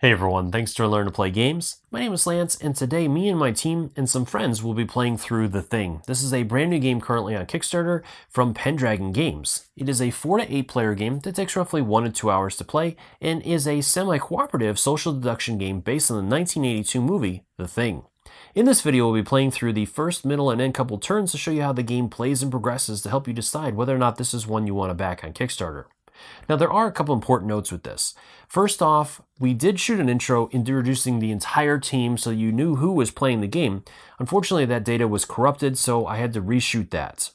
Hey everyone, thanks for learning to play games. My name is Lance, and today me and my team and some friends will be playing through The Thing. This is a brand new game currently on Kickstarter from Pendragon Games. It is a 4 to 8 player game that takes roughly 1 to 2 hours to play and is a semi-cooperative social deduction game based on the 1982 movie The Thing. In this video, we'll be playing through the first, middle, and end couple turns to show you how the game plays and progresses to help you decide whether or not this is one you want to back on Kickstarter. Now, there are a couple important notes with this. First off, we did shoot an intro introducing the entire team so you knew who was playing the game. Unfortunately, that data was corrupted, so I had to reshoot that.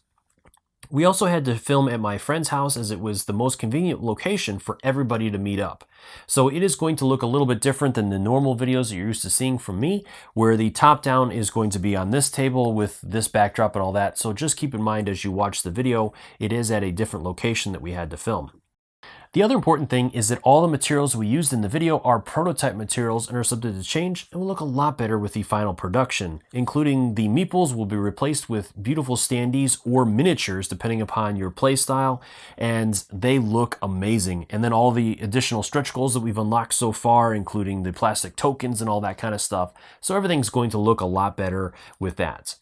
We also had to film at my friend's house as it was the most convenient location for everybody to meet up. So it is going to look a little bit different than the normal videos that you're used to seeing from me, where the top down is going to be on this table with this backdrop and all that. So just keep in mind as you watch the video, it is at a different location that we had to film. The other important thing is that all the materials we used in the video are prototype materials and are subject to change and will look a lot better with the final production, including the meeples will be replaced with beautiful standees or miniatures depending upon your play style, and they look amazing. And then all the additional stretch goals that we've unlocked so far, including the plastic tokens and all that kind of stuff. So everything's going to look a lot better with that.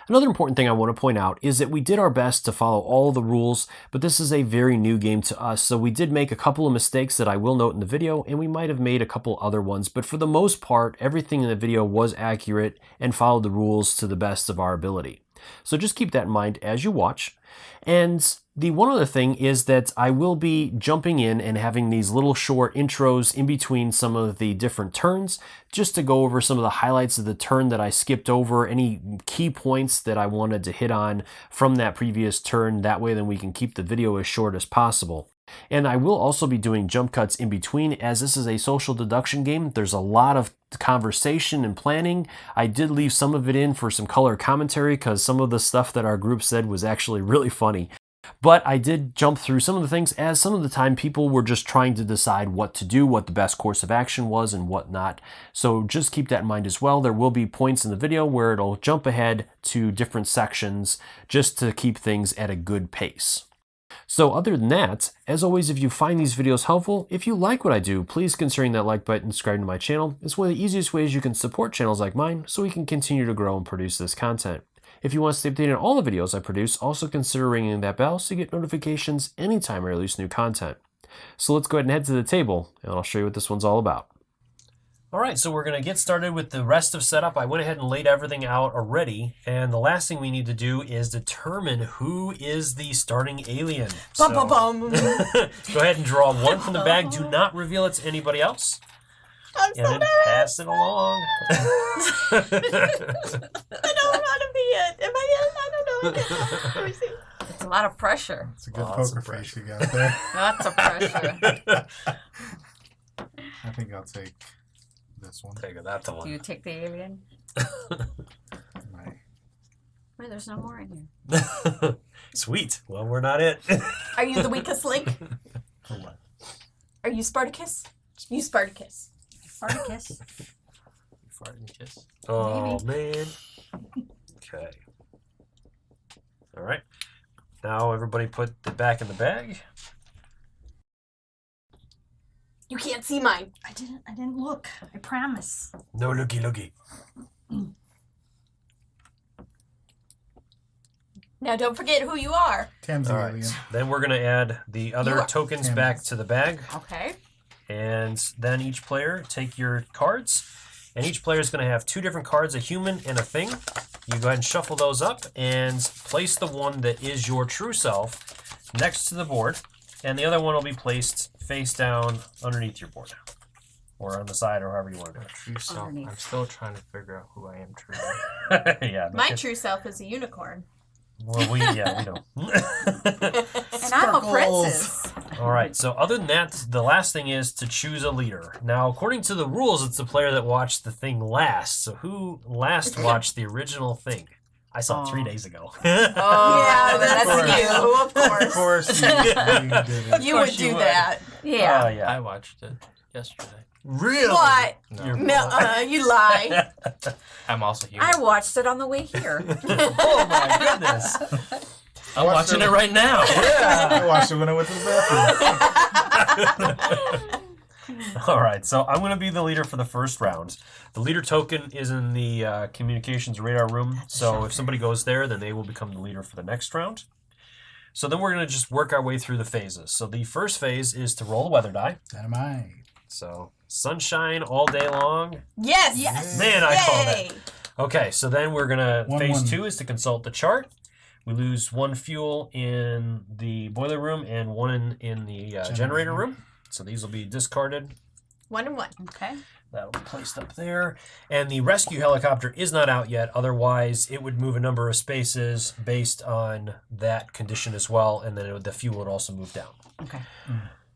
Another important thing I want to point out is that we did our best to follow all the rules, but this is a very new game to us, so we did make a couple of mistakes that I will note in the video, and we might have made a couple other ones, but for the most part, everything in the video was accurate and followed the rules to the best of our ability. So just keep that in mind as you watch. And the one other thing is that I will be jumping in and having these little short intros in between some of the different turns, just to go over some of the highlights of the turn that I skipped over, any key points that I wanted to hit on from that previous turn. That way then we can keep the video as short as possible. And I will also be doing jump cuts in between, as this is a social deduction game. There's a lot of conversation and planning. I did leave some of it in for some color commentary because some of the stuff that our group said was actually really funny. But I did jump through some of the things, as some of the time people were just trying to decide what to do, what the best course of action was and whatnot. So just keep that in mind as well. There will be points in the video where it'll jump ahead to different sections just to keep things at a good pace. So other than that, as always, if you find these videos helpful, if you like what I do, please consider that like button and subscribe to my channel. It's one of the easiest ways you can support channels like mine so we can continue to grow and produce this content. If you want to stay updated on all the videos I produce, also consider ringing that bell so you get notifications anytime I release new content. So let's go ahead and head to the table, and I'll show you what this one's all about. All right, so we're going to get started with the rest of setup. I went ahead and laid everything out already, and the last thing we need to do is determine who is the starting alien. So, go ahead and draw one from the bag. Do not reveal it to anybody else. I'm so nervous. Pass it along. I don't know how to be it. Am I in? I don't know. Let me see. It's a lot of pressure. It's a good poker face you got there. Lots of pressure. I think I'll take this one. Take that one. Do you take the alien? Right. Wait, there's no more in here. Sweet. Well, we're not it. Are you the weakest link? For what? Are you Spartacus? You Spartacus. Spartacus. Fart and kiss. Oh, man. Okay. All right. Now everybody put the back in the bag. You can't see mine. I didn't look. I promise. No looky. Now don't forget who you are. Tam's All the right. alien. Then we're going to add the other tokens back to the bag. Okay. And then each player take your cards. And each player is going to have 2 different cards, a human and a thing. You go ahead and shuffle those up and place the one that is your true self next to the board. And the other one will be placed face down underneath your board. Or on the side, or however you want to do it. True self. I'm still trying to figure out who I am truly. Yeah. My true self is a unicorn. Well, we know. And I'm a princess. All right, so other than that, the last thing is to choose a leader. Now, according to the rules, it's the player that watched the thing last. So who last watched the original thing? I saw it 3 days ago. Oh, yeah, that's you, of course. Of course you did it. You would do that. Yeah. Yeah. I watched it yesterday. Really? What? No. You lie. I'm also human. I watched it on the way here. Oh my goodness. I'm watching it right now. Yeah, I watched it when I went to the bathroom. All right, so I'm going to be the leader for the first round. The leader token is in the communications radar room, so if somebody goes there, then they will become the leader for the next round. So then we're going to just work our way through the phases. So the first phase is to roll the weather die. Dynamite. So sunshine all day long. Yes. Yes. Man, I called Yay. it. Okay, so then we're going to, One, phase one. 2 is to consult the chart. We lose 1 fuel in the boiler room and 1 in the generator room. So these will be discarded. 1 and 1. Okay. That'll be placed up there. And the rescue helicopter is not out yet. Otherwise, it would move a number of spaces based on that condition as well. And then the fuel would also move down. Okay.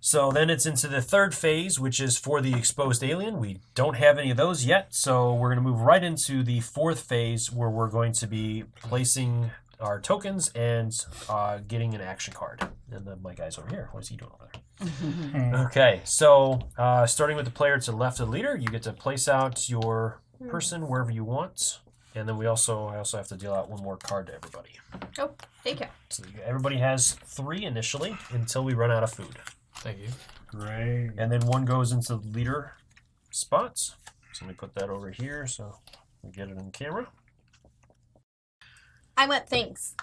So then it's into the third phase, which is for the exposed alien. We don't have any of those yet. So we're going to move right into the fourth phase where we're going to be placing our tokens and getting an action card. And then my guy's over here. What is he doing over there? Okay, so starting with the player to the left of the leader, you get to place out your person wherever you want, and then I also have to deal out 1 more card to everybody. Oh, thank you. So everybody has 3 initially until we run out of food, Thank you. Great. and then 1 goes into the leader spots. So let me put that over here so we get it on camera. I want things.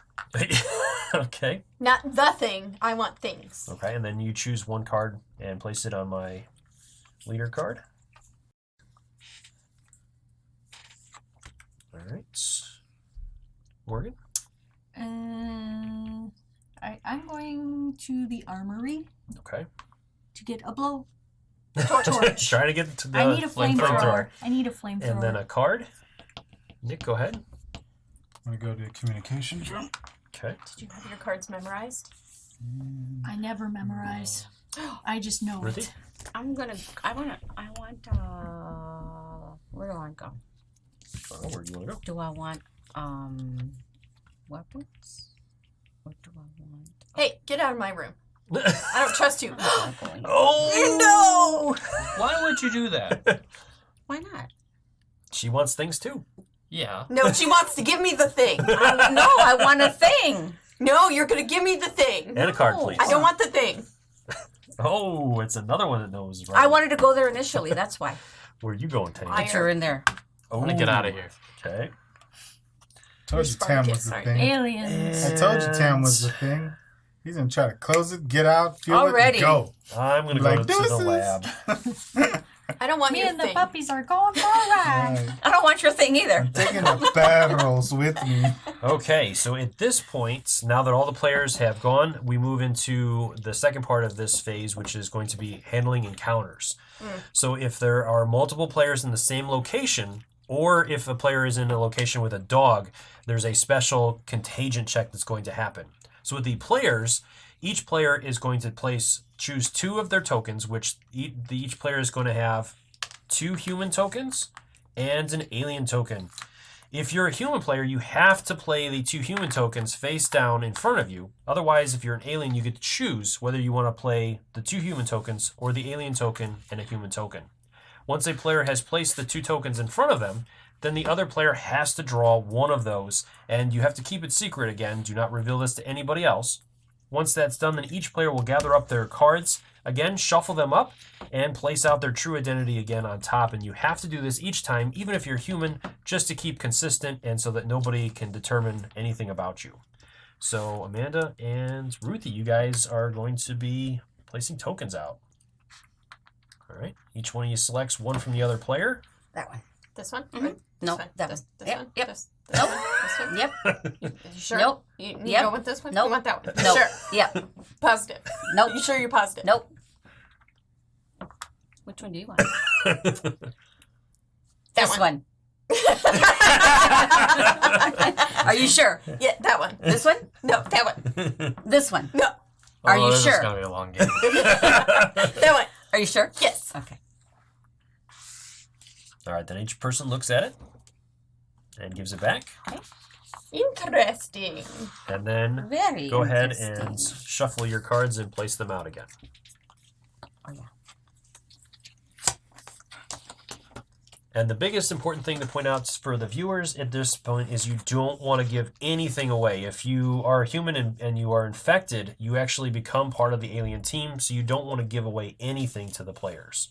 Okay. Not the thing. I want things. Okay, and then you choose 1 card and place it on my leader card. All right. Morgan? I'm going to the armory Okay. to get a blow. Trying to get to the I need a flamethrower. I need a And flamethrower. then a card. Nick, go ahead. I'm going to go to communications room. Okay. Did you have your cards memorized? I never memorize. I just know Ruthie? it. I want, where do I want to go? Where do you want to go? Do I want, weapons? What do I want? Hey, get out of my room. I don't trust you. Oh! Why would you do that? Why not? She wants things too. Yeah. No, she wants to give me the thing. I want a thing. No, you're going to give me the thing. And a card, please. I don't want the thing. Oh, it's another one that knows. Right. I wanted to go there initially. That's why. Where are you going, Tanya? Put her in there. Oh, I want to get out of here. Okay. Told you Tam was the Sorry. thing. Aliens. I told you Tam was the thing. He's going to try to close it, get out, feel Already. it, and go. I'm going to Like, go to the deuces. lab. I don't want Me your and thing. the puppies are going for a ride. Right. I don't want your thing either. Taking the barrels with me. Okay, so at this point, now that all the players have gone, we move into the second part of this phase, which is going to be handling encounters. So if there are multiple players in the same location, or if a player is in a location with a dog, there's a special contagion check that's going to happen. So with the players, each player is going to choose 2 of their tokens, which each player is going to have 2 human tokens and an alien token. If you're a human player, you have to play the 2 human tokens face down in front of you. Otherwise, if you're an alien, you get to choose whether you want to play the 2 human tokens or the alien token and a human token. Once a player has placed the 2 tokens in front of them, then the other player has to draw 1 of those, and you have to keep it secret again. Do not reveal this to anybody else. Once that's done, then each player will gather up their cards, again, shuffle them up, and place out their true identity again on top. And you have to do this each time, even if you're human, just to keep consistent and so that nobody can determine anything about you. So Amanda and Ruthie, you guys are going to be placing tokens out. All right. Each one of you selects 1 from the other player. That one. This one? Mhm. Or No, this one? that This, one. this Yep, one? yep. This Nope. one? This one? Yep. You sure? Nope. You Yep. go with this one? Nope. You want that one? Nope. Sure. Yep. Positive. Nope. You sure you're positive? Nope. Which one do you want? This one. Are you sure? Yeah, that one. This one? No, that one. This one? No, Are you this sure? is going to be a long game. that one. Are you sure? Yes. Okay. All right, then each person looks at it and gives it back. Interesting. And then Very go ahead interesting. and shuffle your cards and place them out again. Oh, yeah. And the biggest important thing to point out for the viewers at this point is you don't want to give anything away. If you are a human and you are infected, you actually become part of the alien team, so you don't want to give away anything to the players.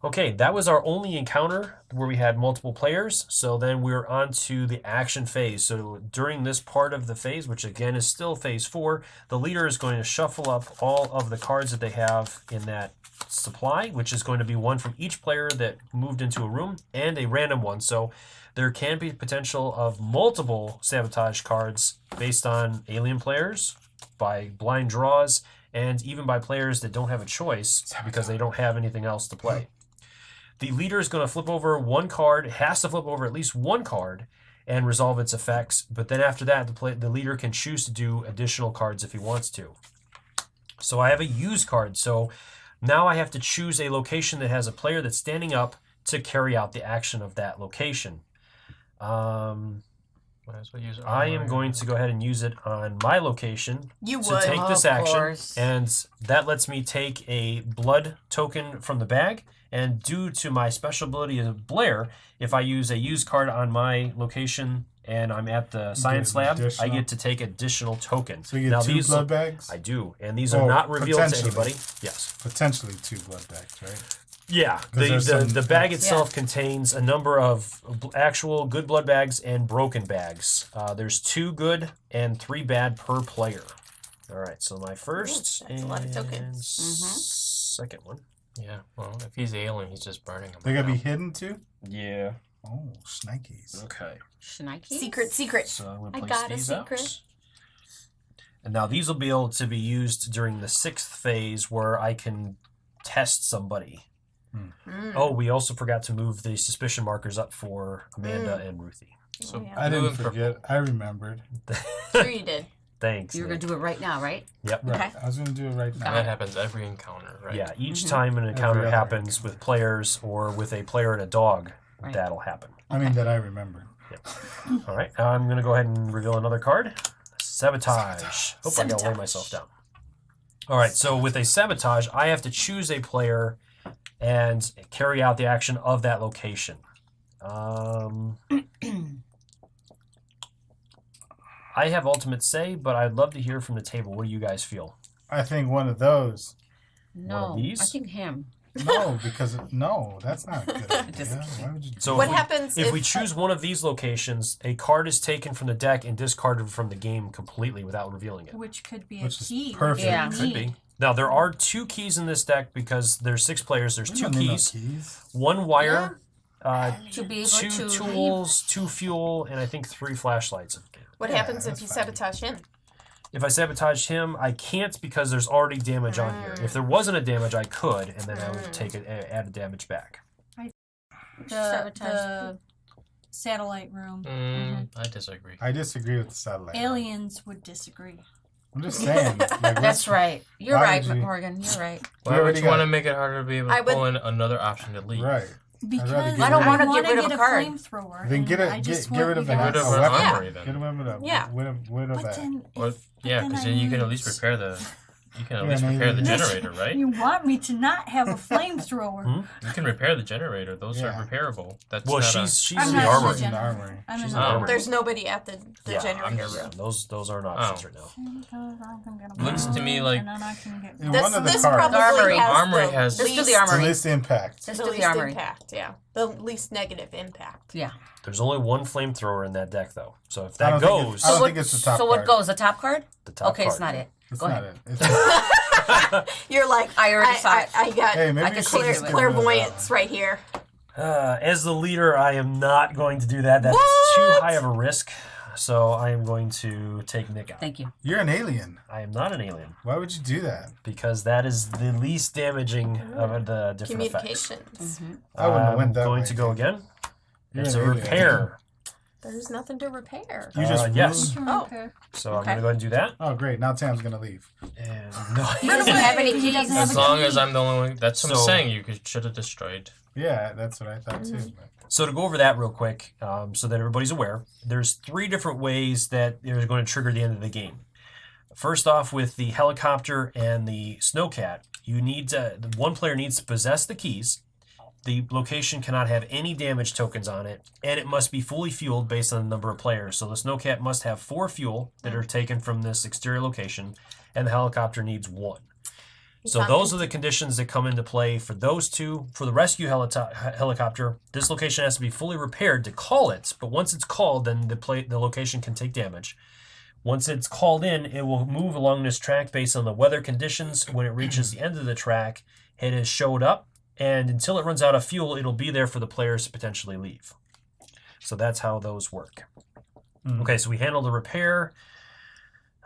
Okay, that was our only encounter where we had multiple players. So then we're on to the action phase. So during this part of the phase, which again is still phase 4, the leader is going to shuffle up all of the cards that they have in that supply, which is going to be one from each player that moved into a room and a random one. So there can be potential of multiple sabotage cards based on alien players, by blind draws, and even by players that don't have a choice because they don't have anything else to play. The leader is going to flip over one card, has to flip over at least one card, and resolve its effects. But then after that, the leader can choose to do additional cards if he wants to. So I have a use card. So now I have to choose a location that has a player that's standing up to carry out the action of that location. Might as well use I am going to go ahead and use it on my location You to would. take this Of action. course. And that lets me take a blood token from the bag. And due to my special ability of Blair, if I use a use card on my location and I'm at the science lab, I additional. get to take additional tokens. So you get 2 blood bags? I do. And these are not revealed to potentially. anybody. Yes. Potentially 2 blood bags, right? Yeah, there's the bag some- itself contains a number of actual good blood bags and broken bags. There's 2 good and 3 bad per player. All right, so my first that's a lot of and tokens. second one. Yeah, well, if he's alien, he's just burning them. They're going to be now. hidden too? Yeah. Oh, shnikes. Okay. Shnikes? Secret. So I'm going I to place got a these secret. out. And now these will be able to be used during the 6th phase where I can test somebody. Mm. Oh, we also forgot to move the suspicion markers up for Amanda and Ruthie. So yeah. I blue didn't and forget. I remembered. Sure you did. Thanks. You're going Nick. to do it right now, right? Yep. Right. Okay. I was going to do it right now. that happens every encounter, right? Yeah, each Mhm. time an encounter other happens with players or with a player and a dog, Right. that'll happen. I mean, that I remember. All right, I'm going to go ahead and reveal another card. Sabotage. Hope I got to lay myself down. All right, so with a sabotage, I have to choose a player and carry out the action of that location. I have ultimate say, but I'd love to hear from the table. What do you guys feel? I think one of those. No. these? I think him. No, because no, that's not a good idea. Just Why would you do So What if we, happens if if we choose one of these locations, a card is taken from the deck and discarded from the game completely without revealing it. Which could be Which a is key. perfect. Yeah. Could be. Now there are 2 keys in this deck because there's 6 players. There's We 2 don't need no keys, keys. 1 wire, To be able 2 to tools, 2 fuel, and I think 3 flashlights. what Yeah, happens if that's you fine. sabotage him? If I sabotage him, I can't because there's already damage on here. If there wasn't a damage, I could, and then I would take it, add a damage back. The satellite room. I disagree. I disagree with the satellite. Aliens would disagree. I'm just saying. Like, That's right. You're why right, would you- Morgan. You're right. Why We would already you want got- to make it harder to be able I to would- pull in another option to leave? Right. Because rather get I don't rid want of- to get rid of a get card. flamethrower. Then get and I a just get rid want of you an, Rid guys- of a an weapon. armory then. Get rid of Yeah. rid of But that. then, Well, yeah, because then you can at least repair the. You can at Yeah, least maybe. repair the That's- generator, right? you want me to not have a flamethrower. You can repair the generator. Those Yeah. are repairable. That's Well, not she's I'm in not the a armory. in the generator. armory. I'm She's in in the the armory. armory. There's nobody at the Yeah, generator yeah, room. those aren't options right now. Looks to me like- And then I can get In This, one of the this cards. probably Armory. has Armory the has- Let's do least, the The armory. least impact. Let's the do the least armory. impact. Yeah, the least negative impact. Yeah. There's only 1 flamethrower in that deck, though. So if I that don't think goes, I don't think it's the top So what card. goes? The top card? the top Okay, card. it's not it. It's Go not ahead. it. It's You're like, I already saw it. I got Hey, maybe I you can should see clair- just it. get rid of that clairvoyance one. right here. As the leader, I am not going to do that. That's too What? high of a risk. So I am going to take Nick out. Thank you. You're an alien. I am not an alien Why would you do that? because that is the least damaging of the different effects. Communications. I wouldn't have went that I'm going way, to go dude. again. You're It's an a alien. repair. There's nothing to repair. You just yes. moved? Oh. Okay. So I'm Okay. going to go ahead and do that. Oh, great. Now Tam's gonna leave. And no. He doesn't have any He keys. doesn't have As a long key. as I'm the only one. That's what I'm So- saying. You should have destroyed. Yeah, that's what I thought too. So to go over that real quick, so that everybody's aware, there's 3 different ways that are going to trigger the end of the game. First off, with the helicopter and the snowcat, you need to, one player needs to possess the keys. The location cannot have any damage tokens on it, and it must be fully fueled based on the number of players. So the snowcat must have 4 fuel that are taken from this exterior location, and the helicopter needs 1. So those are the conditions that come into play for those two. For the rescue helicopter, this location has to be fully repaired to call it. But once it's called, then the location can take damage. Once it's called in, it will move along this track based on the weather conditions. When it reaches the end of the track, it has showed up. And until it runs out of fuel, it'll be there for the players to potentially leave. So that's how those work. Okay, so we handle the repair.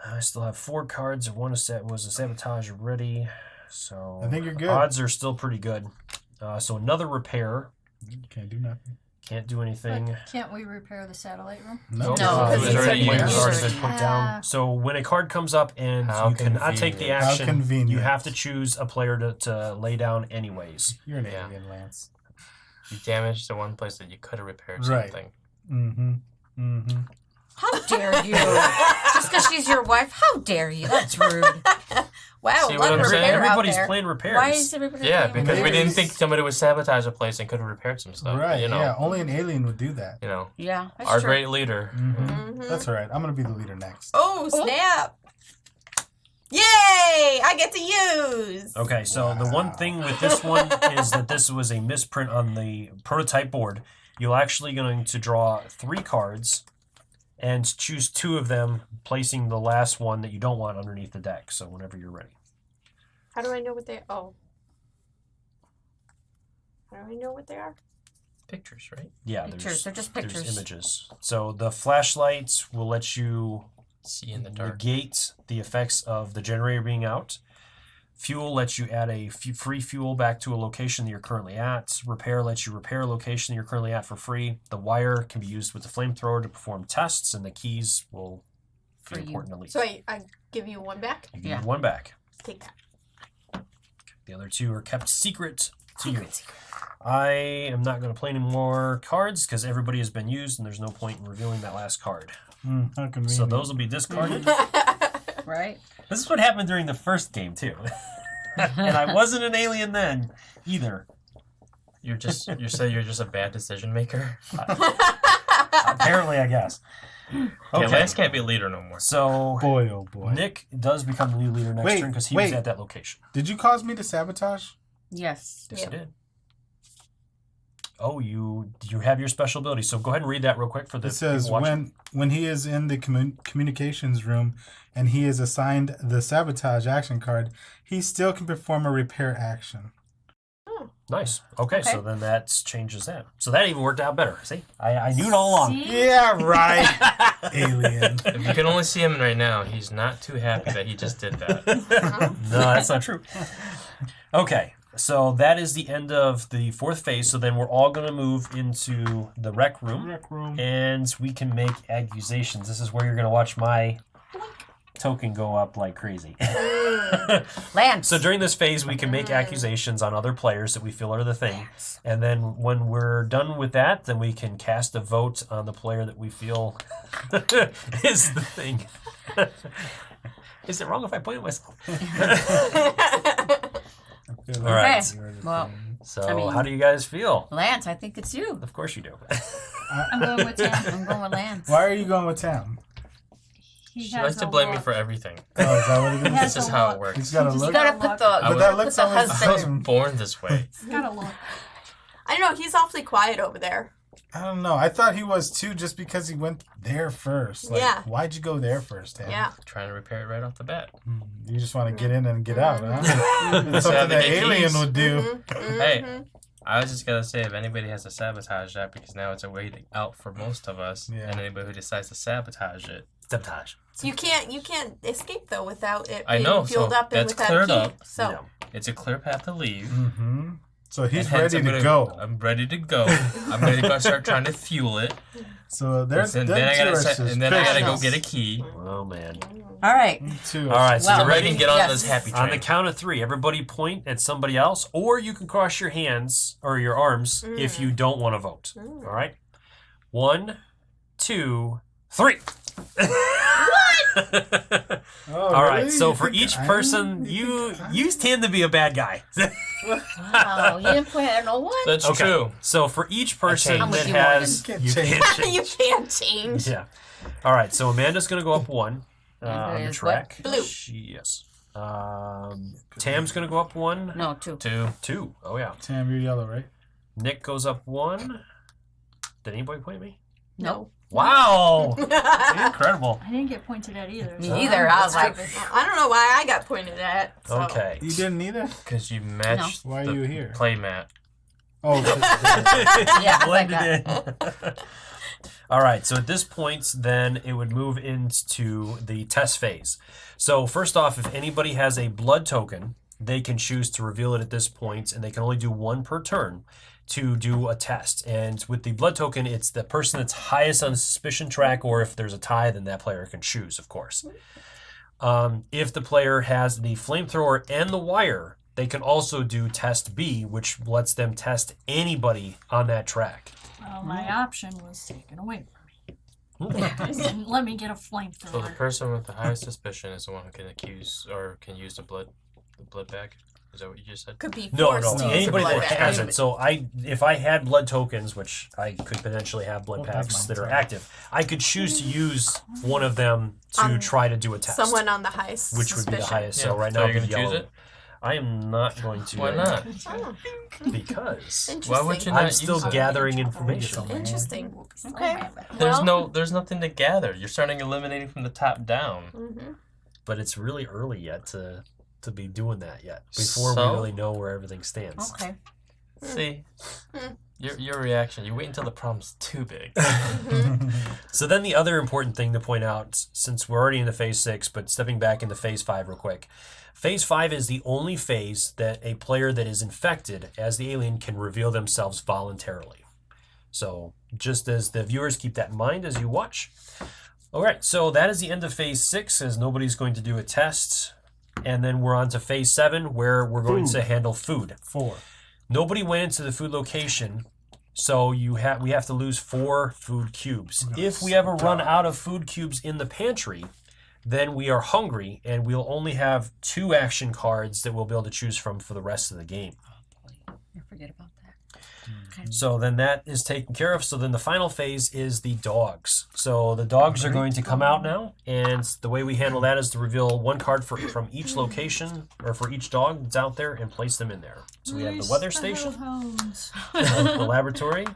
I still have 4 cards. One was a sabotage ready. So I think you're good. Odds are still pretty good. So another repair. Can't do nothing. Can't do anything. But can't we repair the satellite room? No. No, because it's already Point has used. already been put down. So when a card comes up and How you cannot take the convenient. How action, convenient. you have to choose a player to lay down anyways. You're an Yeah. alien, Lance. You damaged the one place that you could have repaired Right. something. Mm-hmm. Mm-hmm. How dare you? Just because she's your wife, how dare you? That's rude. Wow, See a what lot I'm of saying? repair out Everybody's there. playing repairs. Why is everybody? Yeah, doing because we that? didn't think somebody would sabotage a place and could have repaired some stuff. Right. You know, Yeah. Only an alien would do that. you know, Yeah, that's our true. great leader. Mm-hmm. Mhm. That's all right. I'm gonna be the leader next. Oh, snap. Yay! I get to use. Okay, so the one thing with this one is that this was a misprint on the prototype board. You're actually going to draw 3 cards and choose 2 of them, placing the last one that you don't want underneath the deck. So whenever you're ready. How do I know what they are? Oh. How do I know what they are? Pictures, right? Yeah, Pictures. They're just there's pictures. images. So the flashlights will let you See in the dark. negate the effects of the generator being out. Fuel lets you add a free fuel back to a location that you're currently at. Repair lets you repair a location that you're currently at for free. The wire can be used with the flamethrower to perform tests, and the keys will be For you. important to leave. So I give you one back? You can Yeah. give 1 back. Take that. The other 2 are kept secret to you. I am not going to play any more cards because everybody has been used, and there's no point in revealing that last card. How convenient. So those will be discarded. Right? This is what happened during the first game too. And I wasn't an alien then either. You're just you're just a bad decision maker. Apparently, I guess. Okay, Lance can't be a leader no more. So Boy, oh boy. Nick does become the new leader next Wait, turn because he was wait. at that location. Did you cause me to sabotage? Yes. Yes, Yeah. he did. Oh, you have your special ability. So go ahead and read that real quick for the It says people watching. when he is in the communications room and he is assigned the sabotage action card, he still can perform a repair action. Nice. Okay, Okay. so then that changes that. So that even worked out better. See, I knew it all along. See? Yeah, right. Alien. If you can only see him right now, he's not too happy that he just did that. No, that's not true. Okay, so that is the end of the 4th phase. So then we're all going to move into the rec room, and we can make accusations. This is where you're going to watch my token go up like crazy. Lance. So during this phase, we can make accusations on other players that we feel are the thing. And then when we're done with that, then we can cast a vote on the player that we feel is the thing. Is it wrong if I point at myself? All right. Well, So I mean- how do you guys feel? Lance, I think it's you. Of course you do. I'm going with Tam. I'm going with Lance. Why are you going with Tam? He She has likes to a blame me look. for everything. Oh, is that what it He is? has This is a how look. it works. He's got a He's look. You gotta put the. I But that put looks the always I was husband. born this way. He's got a look. I don't know. He's awfully quiet over there. I don't know. I thought he was too just because he went there first. Like, Yeah. Why'd you go there first, Tam? Yeah. Trying to repair it right off the bat. You just want to get in and get out, huh? Let's It's something have the that keys. alien would do. Hey, I was just gonna say if anybody has to sabotage that because now it's a way out for most of us, Yeah. and anybody who decides to sabotage it. Sabotage. You can't escape though without it I being know, fueled so up and that's without cleared a key. up. So Yeah. It's a clear path to leave. Mm-hmm. So he's and hence ready I'm to gonna- go. I'm ready to go. I'm ready to go start trying to fuel it. So there's And them then I two gotta are and then I gotta go suspicious. get a key. Oh man. All right. Two. All right, so Well, you're Somebody ready? can get on Yes. this happy On the train. count of 3, everybody point at somebody else, or you can cross your hands or your arms if you don't want to vote. All right? 1, 2, 3. Oh, All right. really? So You for think each I'm- person, you tend to be a bad guy. Wow, you didn't point at no one. That's Okay. true. So for each person I'm with that you, has, Morgan. you You can't can't change. you can't change. Yeah. All right. So Amanda's going to go up 1 on the Is track. what? Blue. Yes. Tam's going to go up 1. No, 2. 2. Oh, yeah. Tam, you're yellow, right? Nick goes up 1. Did anybody point at me? No. Wow! Incredible. I didn't get pointed at either. Me so- either. I was like, I don't know why I got pointed at. So. Okay. You didn't either? Because you matched Why are the you here? play mat. Oh, yeah, Blended like in. All right, so at this point, then it would move into the test phase. So first off, if anybody has a blood token, they can choose to reveal it at this point, and they can only do 1 per turn to do a test. And with the blood token, it's the person that's highest on the suspicion track, or if there's a tie, then that player can choose, of course. If the player has the flamethrower and the wire, they can also do test B, which lets them test anybody on that track. Well, my option was taken away from me. And let me get a So the flamethrower. person with the highest suspicion is the one who can accuse or can use the blood bag. Is that what you just said? Could be No, forced to use a anybody blood that bag. has it. So if I had blood tokens, which I could potentially have blood Oh, that's packs mine, that are sorry. active, I could choose to use one of them to try to do a test. Someone on the highest which would be the suspicion. highest. So Yeah, right so now you're it'd be gonna choose yellow. it? I am not going to. Why not? Oh, Because interesting. Why would you I'm not still use it? gathering information. Interesting. Okay. Well- There's nothing to gather. You're starting eliminating from the top down. Mm-hmm. But it's really early yet to be doing that yet. Before So? we really know where everything stands. okay. See, your reaction. You wait until the problem's too big. So then the other important thing to point out, since we're already into phase 6, but stepping back into phase 5 real quick. Phase 5 is the only phase that a player that is infected as the alien can reveal themselves voluntarily. So just as the viewers keep that in mind as you watch. All right, so that is the end of phase 6, as nobody's going to do a test. And then we're on to phase 7, where we're going to handle food. 4. Nobody went into the food location, so we have to lose 4 food cubes. If we ever run out of food cubes in the pantry, then we are hungry, and we'll only have 2 action cards that we'll be able to choose from for the rest of the game. I forget about that. So then that is taken care of. So then the final phase is the dogs. So the dogs are going to come out now, and the way we handle that is to reveal 1 card from each location, or for each dog that's out there, and place them in there. So we have the weather station, Hounds. the laboratory,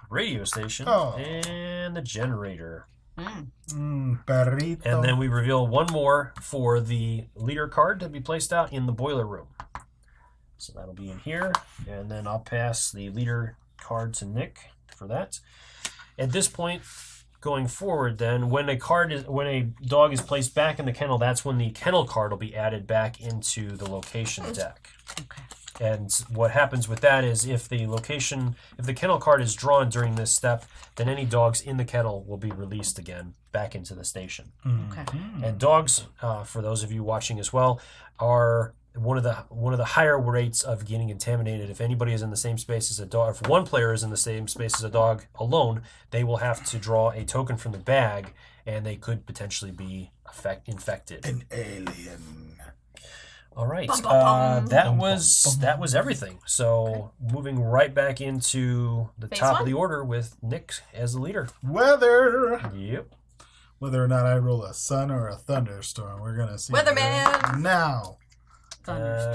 radio station, Oh. and the generator. Perrito. And then we reveal 1 more for the leader card to be placed out in the boiler room. So that'll be in here, and then I'll pass the leader card to Nick for that. At this point, going forward, then when a dog is placed back in the kennel, that's when the kennel card will be added back into the location deck. Okay. And what happens with that is if the kennel card is drawn during this step, then any dogs in the kennel will be released again back into the station. Okay. And dogs, for those of you watching as well, are one of the higher rates of getting contaminated. If anybody is in the same space as a dog, if one player is in the same space as a dog alone, they will have to draw a token from the bag, and they could potentially be infected. An alien. All right, Bum, bum, bum. that was everything. So moving right back into the Phase top of one? the order with Nick as the leader. Weather. Yep. Whether or not I roll a sun or a thunderstorm, we're gonna see. Weatherman. Now.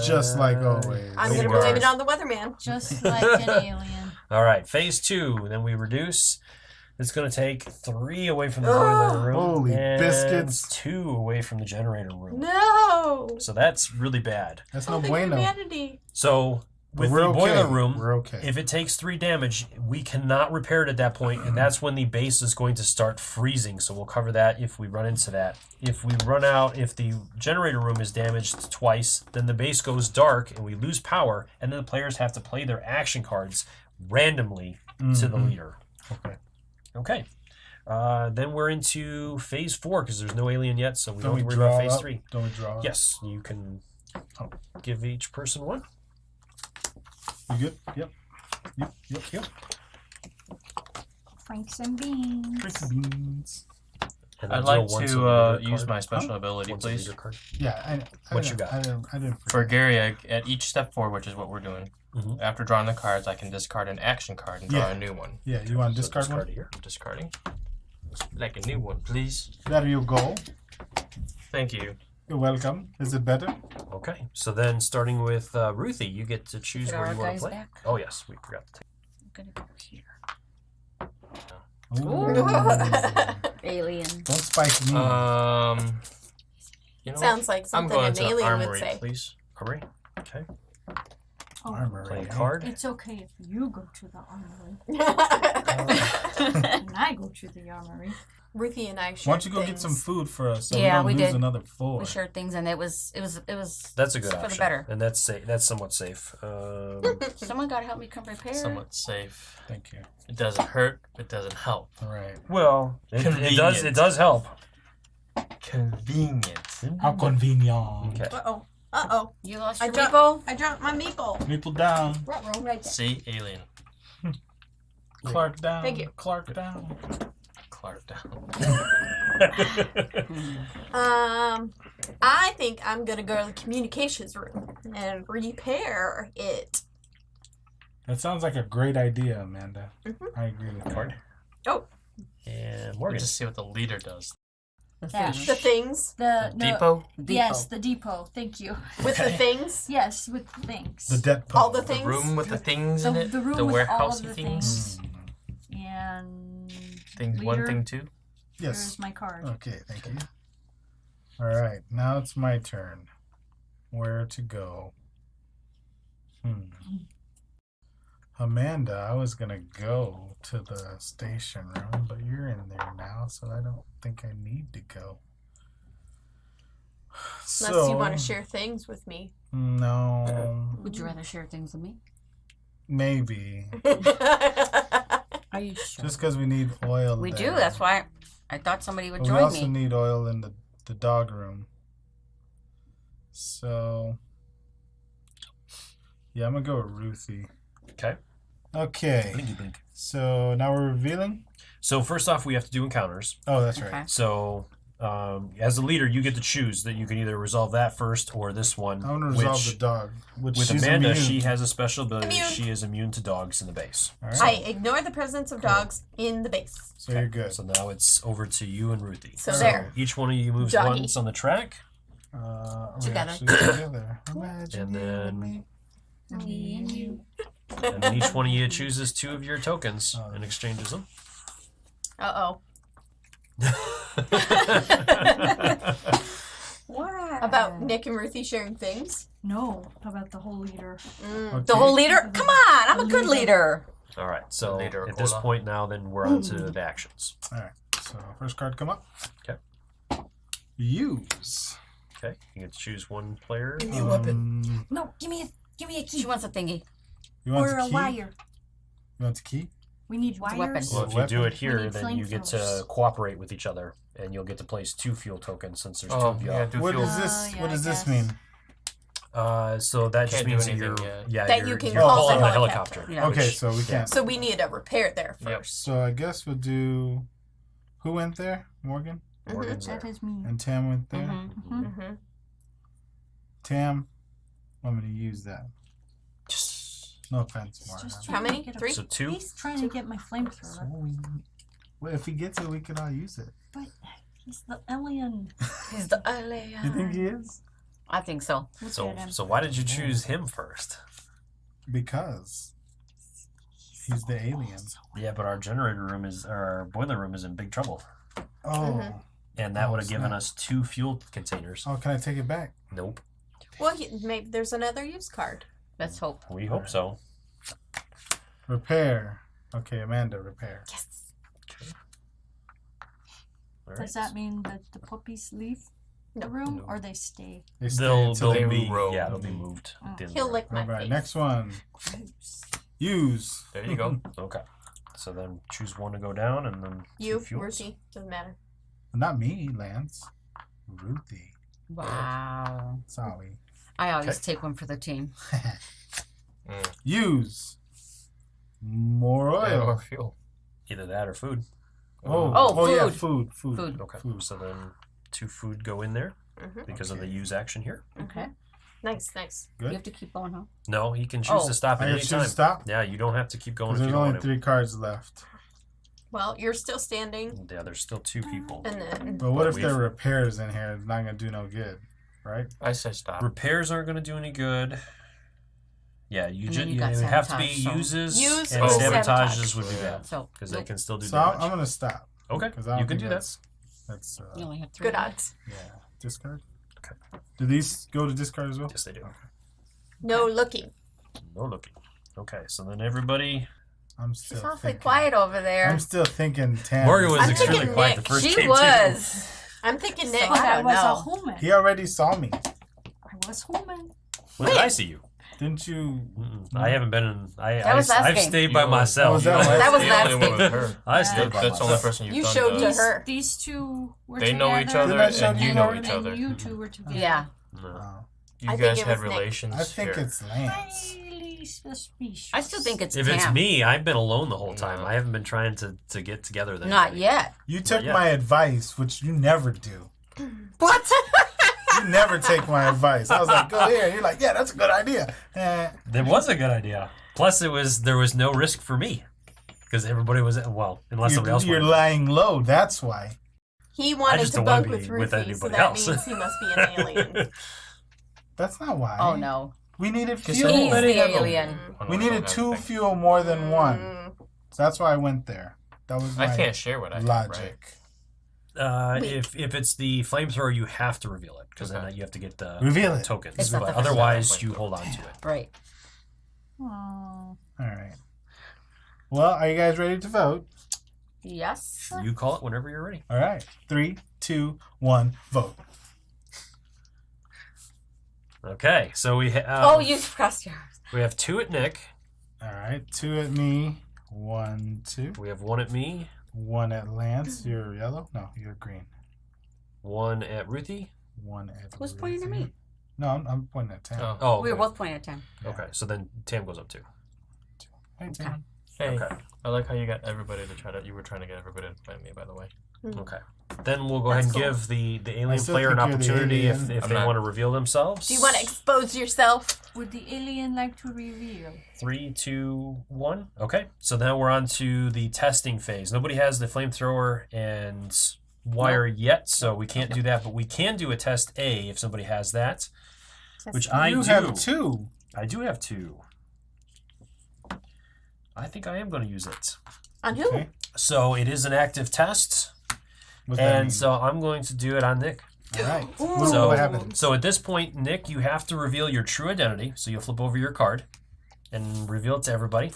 Just like always. I'm Way going to to go. blame it on the weatherman. Just like an alien. All right, phase 2. Then we reduce. It's going to take 3 away from the boiler room. Holy and biscuits. 2 away from the generator room. No. So that's really bad. That's Oh, no the bueno. humanity. So with We're the okay. boiler room, We're okay. if it takes 3 damage, we cannot repair it at that point, and that's when the base is going to start freezing. So we'll cover that if we run into that. If the generator room is damaged twice, then the base goes dark and we lose power, and then the players have to play their action cards randomly to the leader. Okay. Then we're into phase 4 because there's no alien yet, so we don't have to worry about phase 3. Don't we draw up? Yes, you can give each person 1. You good? Yep. Yep. Franks and beans. Freaking beans. And I'd then like draw once a to leader use card. my special ability, Once a please. leader card. Yeah. What you got? I didn't For forget. Gary, at each step forward, which is what we're doing, Mhm. after drawing the cards, I can discard an action card and draw Yeah. a new one. Yeah, you want to So discard discard one? it here. I'm discarding. Like a new one, please. There you go. Thank you. You're welcome. Is it better? Okay, so then starting with Ruthie, you get to choose Get where our you want guys to play. back? Oh yes, we forgot to take. I'm gonna go here. Alien. Don't spike me. You know, Sounds like I'm something going an to alien armory, would say. please. Armory. Okay. Oh, Armor. Play a right? card. it's okay if you go to the armory and I go to the armory. Ruthie and I shared Why don't you go get things. some food for us so Yeah, we we don't lose did. another floor? We shared things, and it was. That's a good for option. the better. And that's safe. That's somewhat safe. Someone got to help me come prepare. Somewhat safe. Thank you. It doesn't hurt. It doesn't help. All right. well, it does. It Convenient. does help. Convenient. How convenient. Okay. Uh-oh. Uh-oh. You lost I your dropped- meatball. I dropped my meatball. Meeple down. Right there. See, alien. Clark down. Thank you. Clark down. Clark down. I think I'm gonna go to the communications room and repair it. That sounds like a great idea, Amanda. Mhm. I agree with that. Card. Oh, And We'll Morgan. just see what the leader does. Yeah. the things The no, Depot? Yes, the depot. Thank you. with the things. Yes, with things. The debt All the pole. things. The room with the things in it? The room the with all warehousey of the things? And Things one, leader. thing two? Yes. Here's my card. Okay, thank you. All right, now it's my turn. Where to go? Amanda, I was gonna go to the station room, but you're in there now, so I don't think I need to go. Unless you want to share things with me. No, Would you rather share things with me? maybe. Are you sure? Just because we need oil. We there. do. That's why I thought somebody would But we join also me. need oil in the dog room. So, yeah, I'm gonna go with Ruthie. Okay. Okay. Blinky blink. So now we're revealing. So first off, we have to do encounters. Oh, that's Okay. right. So as the leader, you get to choose that you can either resolve that first or this one. I want to resolve which, the dog. Which with she's Amanda, immune. she has a special ability. Immune. She is immune to dogs in the base. All right. I ignore the presence of dogs in the base. So you're good. So now it's over to you and Ruthie. So there. Each one of you moves Doggy. once on the track. We're Together. actually together. Imagine And you then- me. Me and you. And then each one of you chooses 2 of your tokens Oh. and exchanges them. Uh-oh. What? About Nick and Ruthie sharing things. No, how about the whole leader? Okay. the whole leader? Come on, I'm a good leader. All right. So Leader at this Cola. point now, then we're on to the actions. All right. So first card come up. Okay. Use. Okay. You get to choose one player. No, give me a key. She wants a thingy. You want Or the a key? wire. You want the key? We need a weapon. wires. Well, if you do Weapon. it here, need then you get to flamethrowers. cooperate with each other, and you'll get to place 2 fuel tokens since there's 2 Oh, of you. yeah, out. do What fuel. is this? yeah, what does I this guess. mean? So that just Can't do means that anything you're, yet. That you're, you can you're call calling the the helicopter. helicopter. Yeah. Okay, which- so we can't. So we need a repair there Yep. first. So I guess we'll do. Who went there? Morgan Morgan's That there. is me. and Tam went there. Mm-hmm. Mm-hmm. Tam, I'm gonna use that. No offense, He's Morgan. just How trying to many? get a- 3? So 2. He's trying to get my So flamethrower. well, if he gets it, we can all use it. But he's the alien. He's the alien. You think he is? I think so. Look So at him. so why did you choose him first? Because he's the alien. Yeah, but our generator room is, or our boiler room is in big trouble, Oh. and that Oh, would have given snap. us 2 fuel containers. Oh, can I take it back? Nope. Well, maybe there's another use card. Let's hope. We hope so. Repair. Okay, Amanda, repair. Yes. All Does right. that mean that the puppies leave the room No. or they stay? They stay They'll until be leave. roam. yeah, they'll be moved. Oh. at the end of He'll the lick my All right, face. next one. Gross. Use. There you go. room. Okay. So then choose one to go down, and then 2 You, fuels. Ruthie, doesn't matter. Not me, Lance. Ruthie. Wow. Sorry. I always Okay. take one for the team. Use. More oil. Or fuel. Either that or food. Oh, yeah, food. food. Food. Okay. Food. So then 2 food go in there Mm-hmm. because of the Okay. use action here. Okay. Nice, nice. You Good. have to keep going, huh? No, he can choose Oh. to stop I at gotta any choose time. to stop? Yeah, you don't have to keep going Because if you there's don't only want to. 3 cards left. Well, you're still standing, Yeah, there's still 2 people. and then But what if we've- there are repairs in here? It's not going to do no good. right? I say stop. Repairs aren't going to do any good. Yeah, you And just then you you got have to be sabotage, so- uses Use and or sabotages sabotage. would be Yeah. bad So because they can still do So damage. I'm gonna stop. Okay, 'Cause I don't you can think do that. That's you only have 3. Good odds. yeah. Discard. Okay. Do these go to discard as well? Yes, they do. No looking. No looking. Okay, so then everybody. I'm still She's awfully thinking. quiet over there. I'm still thinking Tam. Morgan was I'm extremely thinking quiet Nick. the first She game was. I'm thinking Nick. So But I I don't was a know. human. He already saw me. I was human. too. When did I see you? Didn't you? I haven't been in. That was last I've game. stayed by You- myself. was that last That was the last only one game. with her. I stayed by That's the only myself. person you've You done showed the- to her. These two were They together. know each other, Didn't I show and you you know her? each And other. you two were together. Yeah. No. Oh, You I think guys it had was Nick. relations. I think here. it's Lance. Highly suspicious. I still think it's If Tam. it's me, I've been alone the whole time. No. I haven't been trying to get together. With Not anybody. yet. You took yet. my advice, which you never do. What? You never take my advice. I was like, go here. You're like, yeah, that's a good idea. That was a good idea. Plus, there was no risk for me because everybody was unless somebody else. You're wanted. lying low. That's why. He wanted just to don't wanna bunk be with with Ruthie, so anybody that else. means he must be an alien. That's not why. Oh no. We needed Because fuel. He's the Everybody have a- alien. We needed 2 fuel more than 1. Mm. So that's why I went there. That was my I can't share what I have, right? logic. If it's the flamethrower, you have to reveal it because Okay. then you have to get the Reveal it. tokens. It's not But the otherwise, flamethrower. you hold on to it. Right. Oh. All right. Well, are you guys ready to vote? Yes. You call it whenever you're ready. All right. 3, 2, 1, vote. Okay, so we Oh, you crossed yours. we have 2 at Nick. All right. 2 at me. 1, 2. We have 1 at me. 1 at Lance. You're yellow? No, you're green. 1 at Ruthie. 1 at Who's pointing at Ruthie. me? No, I'm pointing at Tam. Oh. Oh, We okay. were both pointing at Tam. Okay, so then Tam goes up too. Hey, Tam. Hey, Okay. I like how you got everybody to try to. You were trying to get everybody to find me, by the way. Okay. Then we'll go ahead and That's cool. give the alien still player an think you're the opportunity if alien. if I'm they not- want to reveal themselves. Do you want to expose yourself? Would the alien like to reveal? 3, 2, 1. Okay. So now we're on to the testing phase. Nobody has the flamethrower and wire yet, so we can't do that. But we can do a test A if somebody has that, which I You do. have 2. I do have 2. I think I am going to use it. On who? Okay. So it is an active test, What's that mean? and so I'm going to do it on Nick. All right. So- What happened? So at this point, Nick, you have to reveal your true identity. So you'll flip over your card and reveal it to everybody.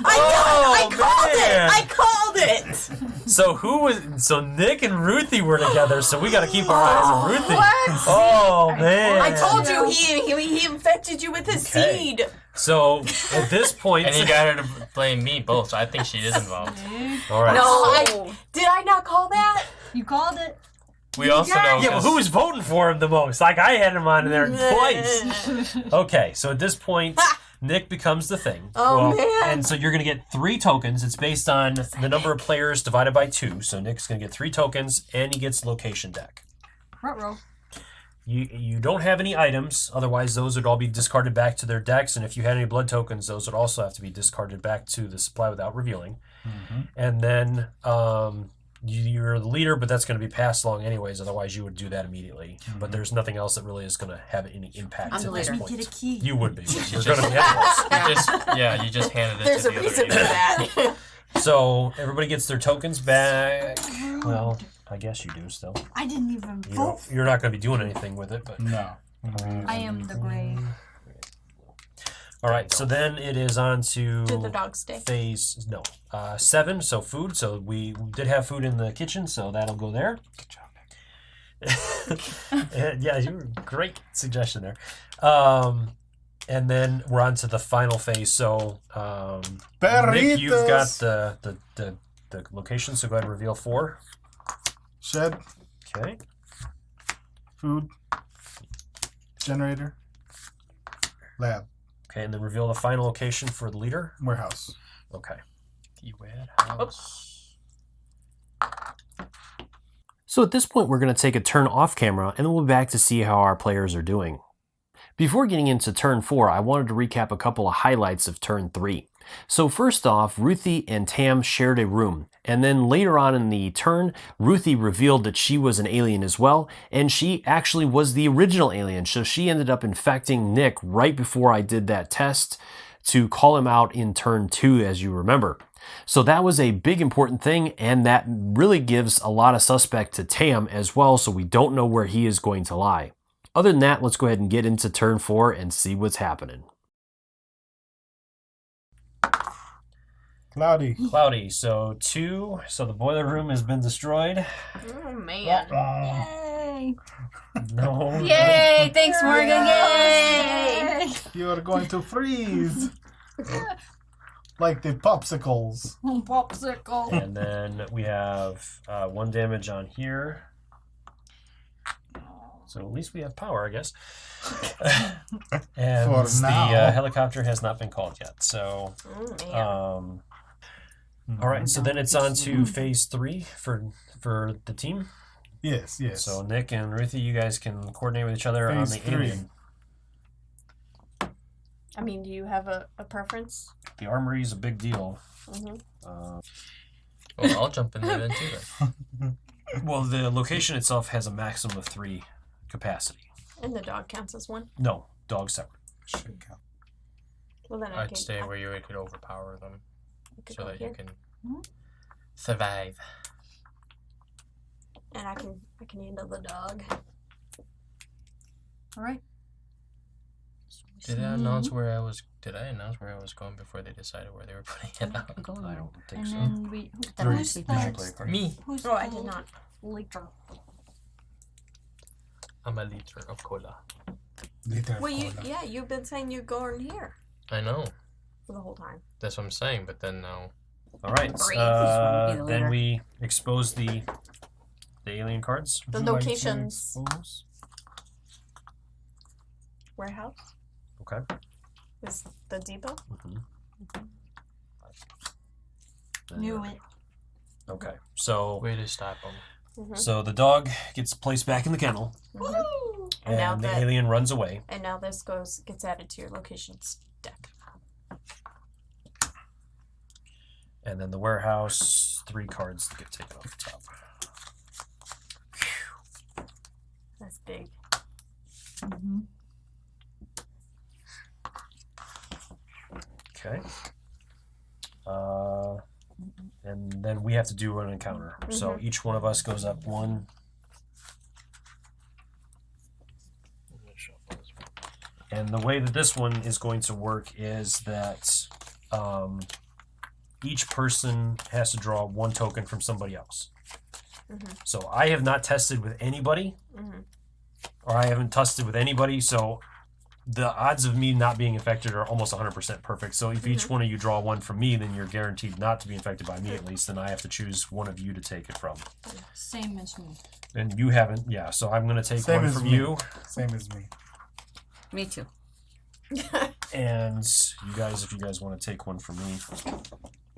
I called it! I called it! So who was? So Nick and Ruthie were together. So we got to keep our eyes on Ruthie. What? Oh man! I told you he infected you with his Okay. seed. So at this point, And he got her to blame me both, so I think she is involved. all right. No, did I not call that? You called it. We also know. Yeah, but who was voting for him the most? Like I had him on there twice. Okay, so at this point, Nick becomes the thing. Oh, man. And so you're gonna get 3 tokens. It's based on the number of players divided by 2. So Nick's gonna get 3 tokens, and he gets location deck. Ruh-roh. You don't have any items, otherwise those would all be discarded back to their decks. And if you had any blood tokens, those would also have to be discarded back to the supply without revealing. And then you're the leader, but that's going to be passed along anyways. Otherwise, you would do that immediately. But there's nothing else that really is going to have any impact I'm at the this leader. point. Get a key. You would be. You're going to be at You just handed it There's to a the reason other for agent. that. most. So everybody gets their tokens back. Well, I guess you do still. I didn't even You vote. you're not going to be doing anything with it. But No. I am the gray. all right. So then it is on to Did the dog stay? phase 7. So food. So we did have food in the kitchen, so that'll go there. Good job, Nick. Yeah, you were great suggestion there. And then we're on to the final phase. So Nick, you've got Burritos. the location. So go ahead and reveal 4. Shed, Okay. food, generator, lab, Okay, and then reveal the final location for the leader. warehouse. Okay. The warehouse. So at this point, we're going to take a turn off camera, and then we'll be back to see how our players are doing. Before getting into turn 4, I wanted to recap a couple of highlights of turn 3. So first off, Ruthie and Tam shared a room, and then later on in the turn, Ruthie revealed that she was an alien as well, and she actually was the original alien, so she ended up infecting Nick right before I did that test to call him out in turn 2, as you remember. So that was a big important thing, and that really gives a lot of suspect to Tam as well, so we don't know where he is going to lie. Other than that, let's go ahead and get into turn 4 and see what's happening. Cloudy, so 2, so the boiler room has been destroyed. Oh man. Yay! No. Yay! Thanks, Morgan. Yay! You are going to freeze. Like the popsicles. Popsicle. And then we have 1 damage on here. So at least we have power, I guess. And For the now. helicopter has not been called yet. So, Man. all right. So then it's on to phase 3 for the team. Yes. So Nick and Ruthie, you guys can coordinate with each other on Phase the 3. alien. I mean, do you have a preference? The armory is a big deal. Mm-hmm. Well, I'll jump in there then too. Then. Well, the location itself has a maximum of 3 capacity. And the dog counts as one? No, dog separate. Should count. Well, then I'd stay where you could overpower them could so go that here. you can survive. And I can handle the dog. All right. Did I announce where I was? Did I announce where I was going before they decided where they were putting it out? I don't think And so. then we. Three. Who's Did you the play a card? Me. Who's Oh, I did not. Later. I'm a liter of cola. Liter Well, cola. you've been saying you're going here I know. for the whole time. That's what I'm saying. But then now, All right. Great. This one would be the Then leader. we expose the alien cards. The Would you like to locations. expose? Warehouse Okay. is the depot. Knew it. Okay. So way to stop them. Mm-hmm. so the dog gets placed back in the kennel, And and now the that alien runs away. and now this gets added to your locations deck. And then the warehouse, 3 cards get taken off the top. That's big. Mm-hmm. Okay. And then we have to do an encounter. So each one of us goes up 1. And the way that this one is going to work is that each person has to draw 1 token from somebody else. So I have not tested with anybody, or I haven't tested with anybody, so the odds of me not being infected are almost 100% perfect. So if each one of you draw 1 from me, then you're guaranteed not to be infected by me at least, then I have to choose one of you to take it from. Same as me. And you haven't, yeah, so I'm going to take Same 1 as from me. you. Same as me. Me too. And you guys, if you guys want to take 1 from me.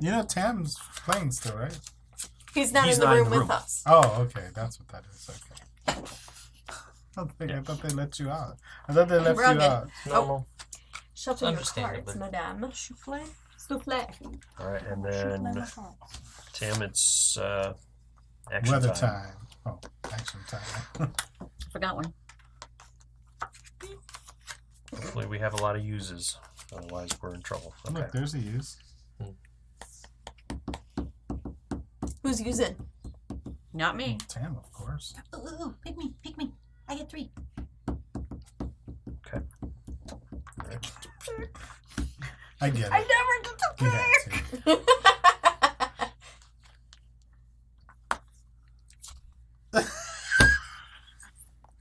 You know Tam's playing still, right? He's not He's in the not in room the with room. us. Oh, okay. That's what that is. Okay. I thought they let you out. I thought they left you Rogan. out. Normal. Shuffle your Understandable. cards, madame. Souffle? Souffle. All right, and Souffle then my heart. Tam, it's action Weather time. time. Oh, action time. Forgot one. Hopefully we have a lot of uses. Otherwise we're in trouble. Okay. Look, there's a use. Who's using? Not me. Tam, of course. Ooh, pick me. I get 3. Okay. I get it. I never get to You had to.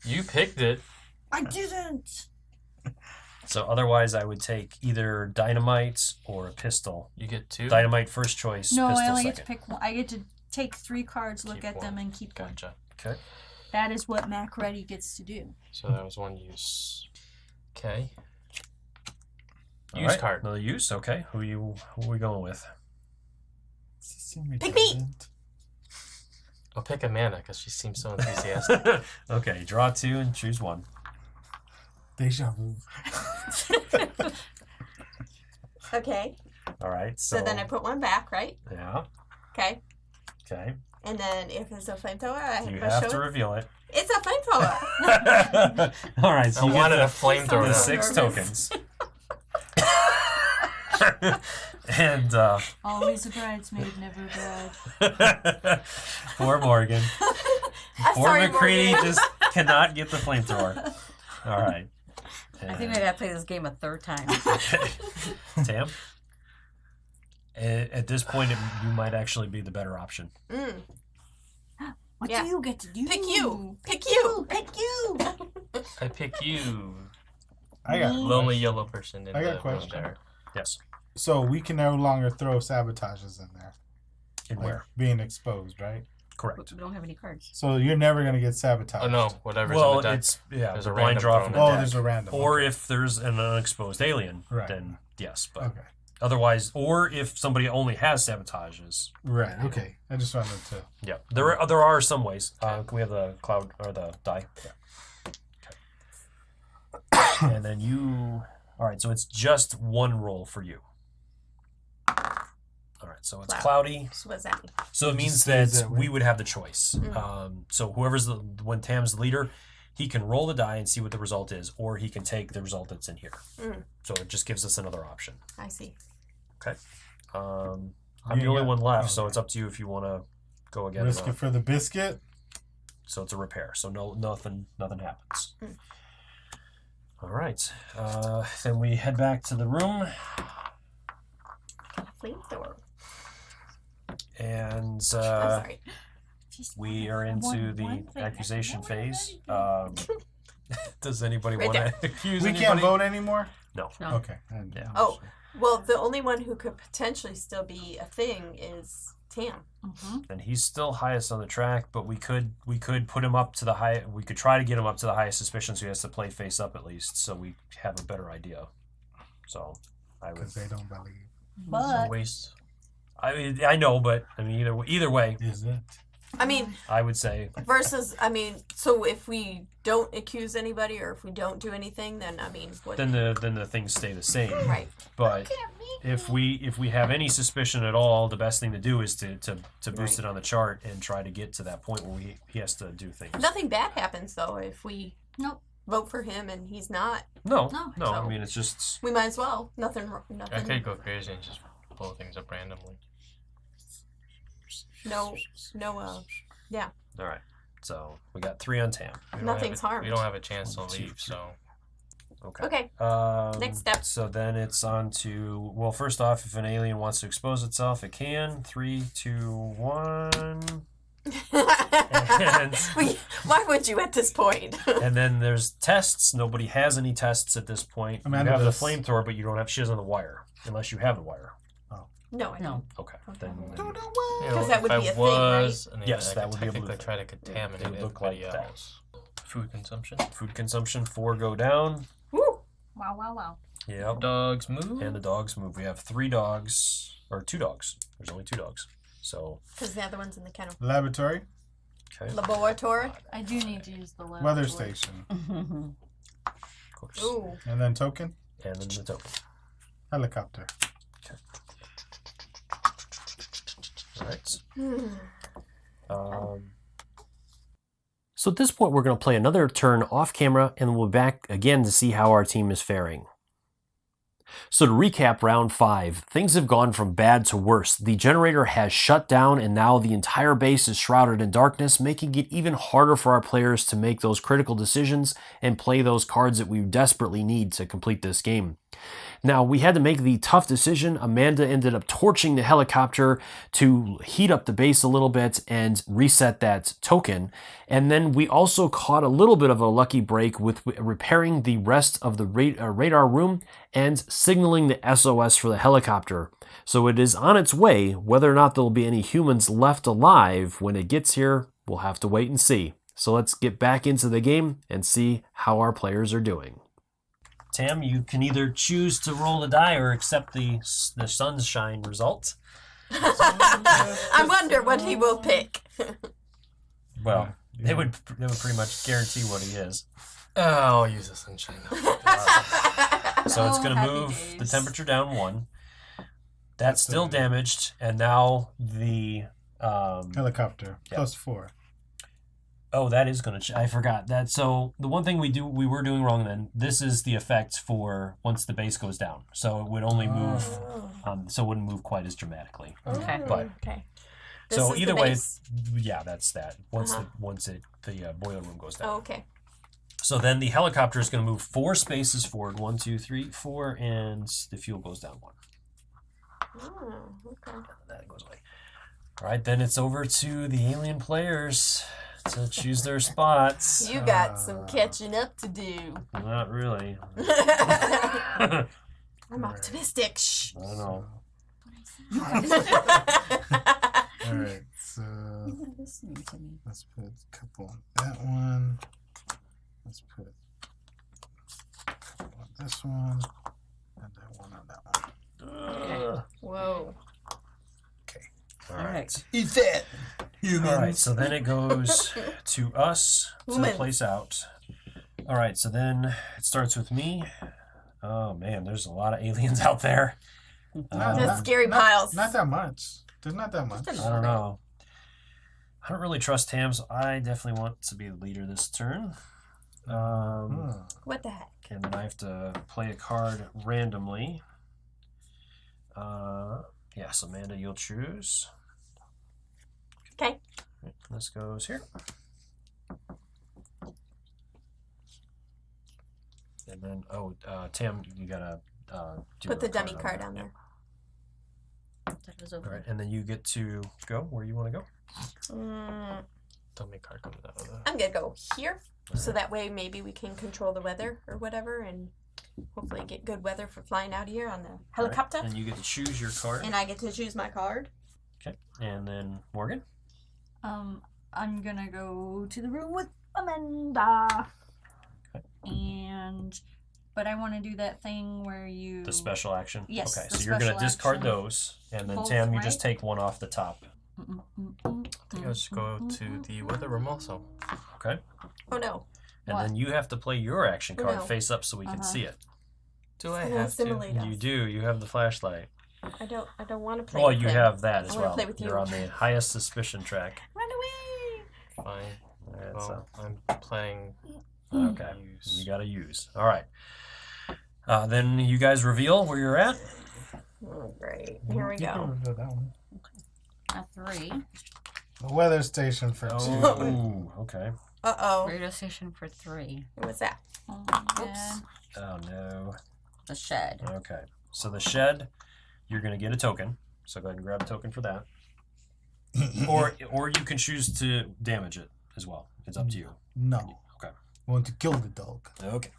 You picked it. I didn't. So otherwise I would take either dynamite or a pistol. You get 2. Dynamite first choice, No, pistol I only get second. to pick one. I get to take 3 cards, look Keep at them, one. and keep one. Gotcha. Okay. That is what Macready gets to do. So that was 1 use. Okay. All Use right, card. Another use, okay. Who are we going with? Pick me! I'll pick Amanda because she seems so enthusiastic. Okay, draw 2 and choose 1. Deja vu. Okay. All right. So then I put one back, right? Yeah. Okay. Okay. And then if it's a flamethrower, I You must have show to it. reveal it. It's a flamethrower. All right. So I you get wanted the, a flamethrower. the I'm 6 nervous. tokens. And Always a bridesmaid, never a bride. poor Morgan. I'm Poor sorry, McCready Morgan. just cannot get the flamethrower. All right. I think maybe I play this game a third time. Tam? At this point, you might actually be the better option. Mm. What Yeah. do you get to do? Pick you. Pick you. Pick you. I pick you. I got Lonely yellow person in I got the a question. room Yes. So we can no longer throw sabotages in there. In Like where? being exposed, right? Correct. We don't have any cards. So you're never gonna get sabotaged. there. Oh no, whatever's Well, in the deck. it's There's the a blind random draw thrown from in. the Oh, deck. there's a random. Or okay. if there's an unexposed alien, Right. then yes. But Okay. otherwise, or if somebody only has sabotages, Right. Okay. I just wanted to. yeah, there are some ways. Can we have the cloud or the die? Yeah. Okay. And then you. All right, so it's just one roll for you. All right, so it's Cloud. cloudy. So what's that mean? So it It means just stays that that way. we would have the choice. Mm. So whoever's when Tam's the leader, he can roll the die and see what the result is, or he can take the result that's in here. Mm. So it just gives us another option. I see. I'm You the only got- one left, oh, so okay. it's up to you if you want to go again. or Risk not. it for the biscuit. So it's a repair. So nothing happens. Mm. All right. Then we head back to the room, Flamethrower. and I'm sorry. we are into the accusation phase. Does anybody Right want to accuse We anybody? can't vote anymore. No. No. Okay. Yeah. Oh, well, the only one who could potentially still be a thing is Tam. Mm-hmm. And he's still highest on the track, but we could put him up to the high. We could try to get him up to the highest suspicion, so he has to play face up at least, so we have a better idea. So I would. Because they don't believe. It's a But waste. I know, but I mean either way, Is it? I mean, I would say versus, I mean, so if we don't accuse anybody or if we don't do anything, then I mean, what? then the things stay the same. Right. But if we have any suspicion at all, the best thing to do is to boost Right. it on the chart and try to get to that point where he has to do things. Nothing bad happens though if we Nope. vote for him and he's not. No. No. I So- mean, it's just We might as well. I Nothing. could go crazy and just blow things up randomly. No. all right. So we got 3 on Tam. We don't Nothing's have a, harmed. We don't have a chance to 1, 2, leave, so Okay. Okay. Next step. So then it's on to, well, first off, if an alien wants to expose itself, it can. 3, 2, 1. Why would you at this point? And then there's tests. Nobody has any tests at this point. Amanda you have the does. flamethrower, but you don't have. She doesn't have the wire, unless you have the wire. No, I No. don't. Okay. Then you know, Because that would if be I a thing, right? was an alien, Yes, I that could would be a blue technically thing. try to contaminate It would look like everybody that. else. Food consumption. food consumption 4 go down. Woo! wow, wow, wow. Yep. Dogs move. And the dogs move. We have 3 dogs or 2 dogs. There's only 2 dogs. So Because the other one's in the kennel. Laboratory. okay. Laboratory. I do need to use the level. Weather station. Of course. Ooh. And then token. And then the token. Helicopter. All right. Hmm. So at this point, we're going to play another turn off camera, and we'll be back again to see how our team is faring. So to recap round 5, things have gone from bad to worse. The generator has shut down, and now the entire base is shrouded in darkness, making it even harder for our players to make those critical decisions and play those cards that we desperately need to complete this game. Now, we had to make the tough decision. Amanda ended up torching the helicopter to heat up the base a little bit and reset that token. And then we also caught a little bit of a lucky break with repairing the rest of the radar room and signaling the SOS for the helicopter. So it is on its way. Whether or not there will be any humans left alive when it gets here, we'll have to wait and see. So let's get back into the game and see how our players are doing. Tam, you can either choose to roll the die or accept the sunshine result. I wonder what he will pick. Well, they would pretty much guarantee what he is. Oh, I'll use the sunshine. So it's Oh, going to happy move days. the temperature down 1. That's still damaged, and now the helicopter Yeah. +4. oh, that is going to. I forgot that. So the one thing we were doing wrong then. This is the effect for once the base goes down, so it would only move. So it wouldn't move quite as dramatically. Okay. But Okay. so This is either the way, base. yeah, that's that. Once the boiler room goes down. Oh, okay. So then the helicopter is going to move 4 spaces forward. 1, 2, 3, 4, and the fuel goes down 1. Oh, okay. That goes away. All right, then it's over to the alien players to choose their spots. You got some catching up to do. Not really. I'm optimistic. Shh. I don't know. All right, so You're listening to me. let's put a couple on that one. Let's put a couple on this one, and then one on that one. Whoa. All right. Eat that, humans. All right, so then it goes to us to Humans. place out. All right, so then it starts with me. Oh, man, there's a lot of aliens out there. Just scary piles. Not that much. There's not that much. I don't know. I don't really trust Tam, so I definitely want to be the leader this turn. What the heck? And then I have to play a card randomly. Yes, Amanda, you'll choose. Okay. This goes here. And then, Tam, you gotta do Put a the dummy on card that. on there. That was All over. right, and then you get to go where you want to go. Dummy card comes out of the. I'm gonna go here, so that way maybe we can control the weather or whatever, and hopefully get good weather for flying out of here on the helicopter. All right, and you get to choose your card. And I get to choose my card. Okay, and then Morgan. I'm gonna go to the room with Amanda. Okay. But I want to do that thing where you. The special action? Yes, Okay, the so you're going to special discard action. those, and then Both, Tam, you just right? take one off the top. I think I'll just go to the weather room also. Okay? Oh no. And What? then you have to play your action card No. face up so we can see it. Do I It's gonna have to? assimilate us. You do. You have the flashlight. I don't want to play Well, with you him. have that as I wanna well. play with You're you. on the highest suspicion track. Run away! Fine. All right, Well, I'm playing. okay. Use. You got to use. All right. Then you guys reveal where you're at. Oh, great. Here we You can go. reveal that one. A 3. The weather station for 2. Oh, okay. Uh-oh. Radio station for 3. What's that? Oh, Oops. yeah. Oh, no. The shed. Okay. So the shed, you're going to get a token. So go ahead and grab a token for that. Or you can choose to damage it as well. It's up to you. No. Okay. I want to kill the dog. Okay.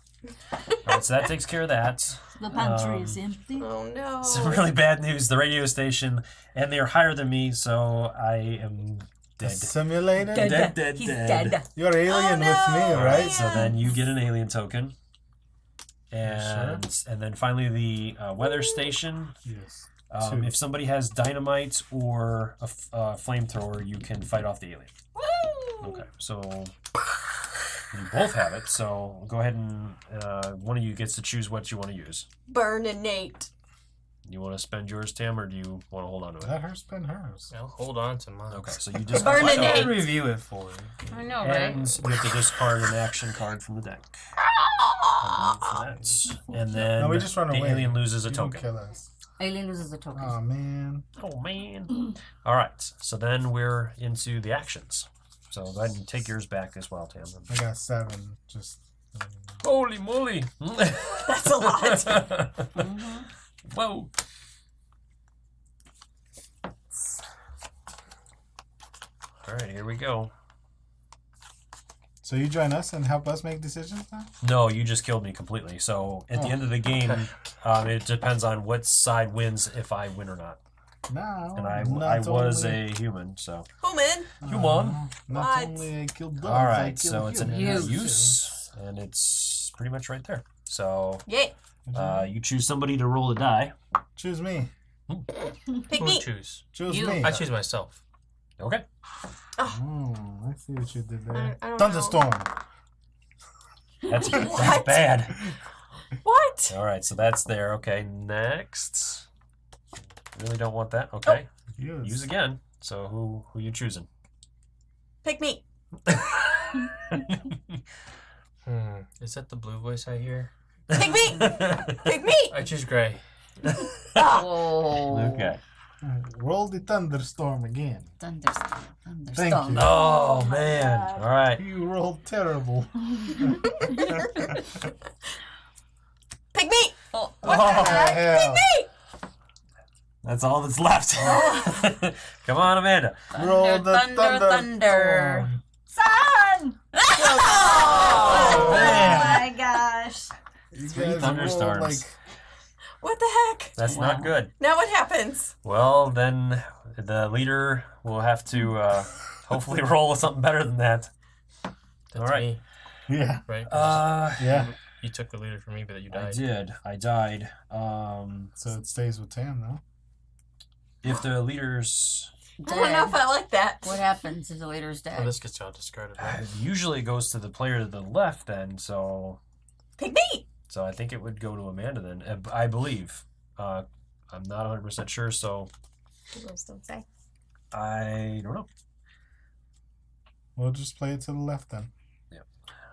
All right, so that takes care of that. The pantry is empty. Oh no. Some really bad news. The radio station, and they're higher than me, so I am dead. Assimilated? Dead. He's dead. You're alien no. with me, All right? right, so then you get an alien token. And then finally the weather station. Yes. If somebody has dynamite or a flamethrower, you can fight off the alien. Woo! Okay, so you both have it. So go ahead and one of you gets to choose what you want to use. Burn and Nate. You want to spend yours, Tam, or do you want to hold on to it? Let her spend hers. I'll hold on to mine. Okay, so you just Burn so- and Nate. Review it for you. I know, and right? you have to discard an action card from the deck. For that. And then No, we just run the away. alien loses a You don't token. kill us. Alien loses a token. Oh, man. Oh, man. All right, so then we're into the actions. So go ahead and take yours back as well, Tam. I got 7. Just. Holy moly. That's a lot. Whoa. All right, here we go. So you join us and help us make decisions now? No, you just killed me completely. So at the end of the game, it depends on what side wins if I win or not. No. And I not was only- a human, so. Human. Human. Not What? only I killed dogs, All I right, killed so it's an humans. use, and it's pretty much right there. So Yeah. you choose somebody to roll a die. Choose me. Pick Who me. choose? Choose You. me. I choose myself. Okay. Oh, I see what you did there. I don't Thunderstorm. That's What? bad. What? All right, so that's there. Okay, next. really don't want that. Okay. Use. Use again. So who you choosing? Pick me. Is that the blue voice I hear? Pick me. Pick me. I choose gray. Whoa. Okay. Roll the thunderstorm again. Thunderstorm. Thank Thunderstorm. you. Oh, my man. God. All right. You rolled terrible. Pick me. Oh, What the hell? That's all that's left. Come on, Amanda. Roll the thunder. thunderstorm. Sun! Oh, man. my gosh. You 3 guys rolled thunderstorms. like What the heck? That's Wow. not good. Now what happens? Well, then the leader will have to hopefully roll with something better than that. That's All right. me, yeah, right? yeah. You took the leader from me, but you I died. did. I died. So it stays with Tam now. If the leader's I don't know if I like that. What happens if the leader's dead? Well, this gets all discarded. Right? usually it goes to the player to the left, then. Pick me. So I think it would go to Amanda then. I believe. I'm not 100% sure, so Rules don't say. I don't know. We'll just play it to the left then.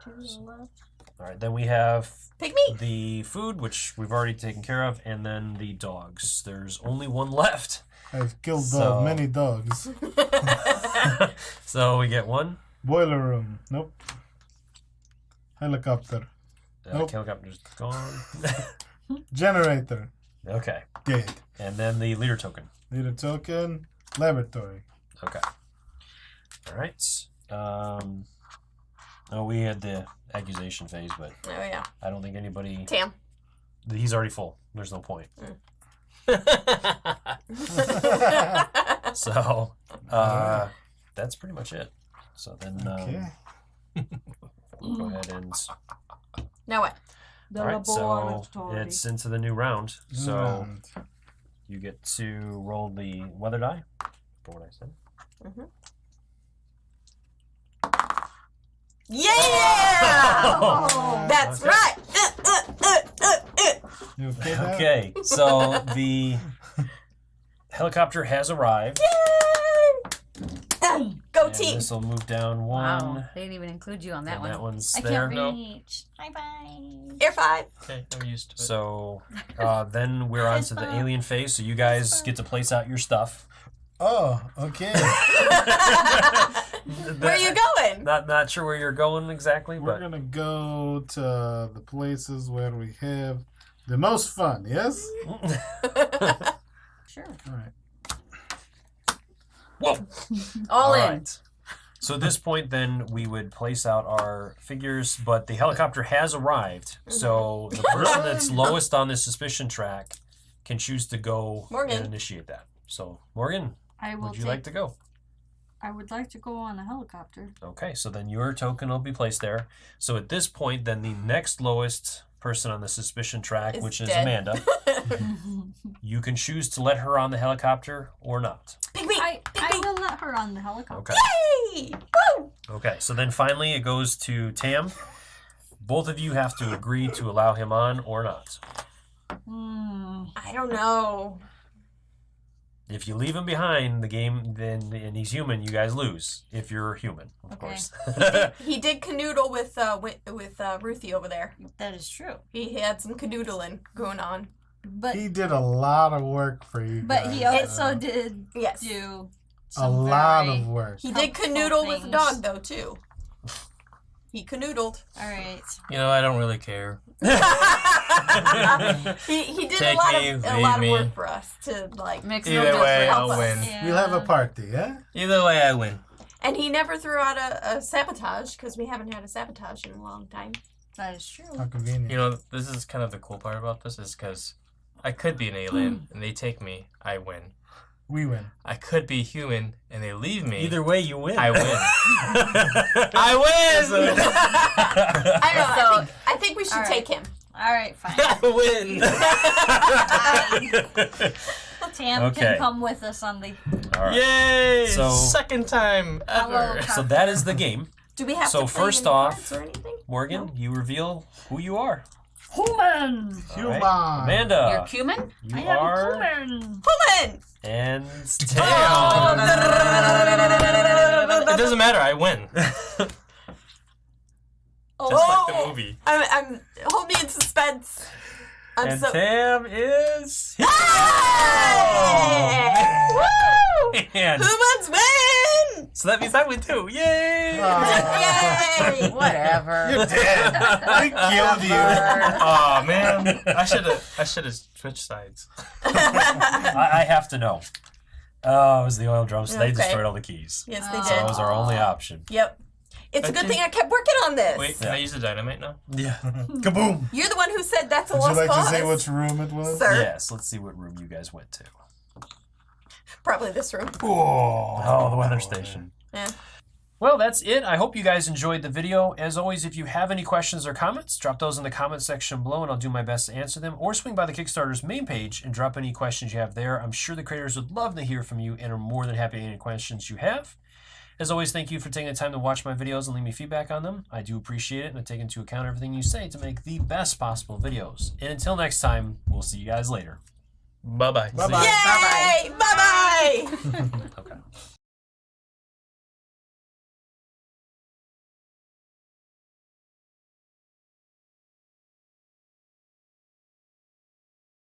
All right, then we have Pick me. the food, which we've already taken care of, and then the dogs. There's only one left. I've killed So- many dogs. So we get one. Boiler room. Nope. Helicopter. Nope. Helicopter's gone. Generator. Okay. Dead. And then the leader token. Leader token. Laboratory. Okay. All right. We had the accusation phase, but Oh yeah. I don't think anybody. Tam. He's already full. There's no point. So, that's pretty much it. So then, Okay. we'll go ahead and. Now what? The All right, so laboratory. it's into the new round. So Round. you get to roll the weather die. For what I said. Yeah! Oh, That's okay. right. You okay there? Okay, so the helicopter has arrived. Yay! Go And team. this will move down one. Wow. They didn't even include you on that And one. that one's I there. can't reach. Bye bye. Air 5. Okay, I'm used to it. So then we're on to the alien phase. So you guys get to place out your stuff. Oh, okay. Where are you going? Not sure where you're going exactly, We're but gonna go to the places where we have the most fun, yes? Sure. Alright. whoa! All in. right. So at this point, then we would place out our figures, but the helicopter has arrived. So the person that's lowest on the suspicion track can choose to go Morgan. and initiate that. So Morgan, I will would you like to go? I would like to go on a helicopter. Okay, so then your token will be placed there. So at this point, then the next lowest person on the suspicion track, Is which is dead. Amanda, you can choose to let her on the helicopter or not. Pick me. I will let her on the helicopter. Okay. Yay! Woo! Okay, so then finally it goes to Tam. Both of you have to agree to allow him on or not. I don't know. If you leave him behind the game, then and he's human, you guys lose. If you're human, of Okay. course. He did canoodle with Ruthie over there. That is true. He had some canoodling going on. But He did a lot of work for you but he guys. also did Yes. do a some lot very- of work. He did helpful canoodle with the things. dog though too. He canoodled. All right. You know, I don't really care. he did Take a lot me, of leave me. work for us to like Makes Either no way, difference. I'll us. win. Yeah. We'll have a party, yeah? Either way, I win. And he never threw out a sabotage because we haven't had a sabotage in a long time. That is true. How convenient. You know, this is kind of the cool part about this is because I could be an alien and they take me, I win. We win. I could be human and they leave me. Either way, you win. I win. I win. I don't know. So- I think we should All right. take him. All right, fine. I win. Tam Okay. can come with us on the All right. Yay! So- second time ever. So that is the game. Do we have So to play first any off- cards or anything? Morgan, you reveal who you are. Human! Human. Right. Amanda, You're cumin? you I am are human! Pullman! and tail. It doesn't matter. I win. Oh, Just like the movie. I'm hold me in suspense. I'm And so. Tam is. Yay! Oh, Woo! man. Humans win! So that means I win too. Yay! Yay! Whatever. You're dead. We killed you. Oh man, I should have switched sides. I have to know. Oh, it was the oil drums. They Okay. destroyed all the keys. Yes, they So did. that was our only option. Yep. It's a good Okay. thing I kept working on this. Wait, can I use the dynamite now? Yeah. Kaboom! You're the one who said that's a Would you lost like cause. to say which room it was? Sir? Yes, let's see what room you guys went to. Probably this room. Oh, the weather station. Yeah. Well, that's it. I hope you guys enjoyed the video. As always, if you have any questions or comments, drop those in the comment section below and I'll do my best to answer them. Or swing by the Kickstarter's main page and drop any questions you have there. I'm sure the creators would love to hear from you and are more than happy to answer any questions you have. As always, thank you for taking the time to watch my videos and leave me feedback on them. I do appreciate it and I take into account everything you say to make the best possible videos. And until next time, we'll see you guys later. Bye bye. Bye-bye. Yay! Bye-bye!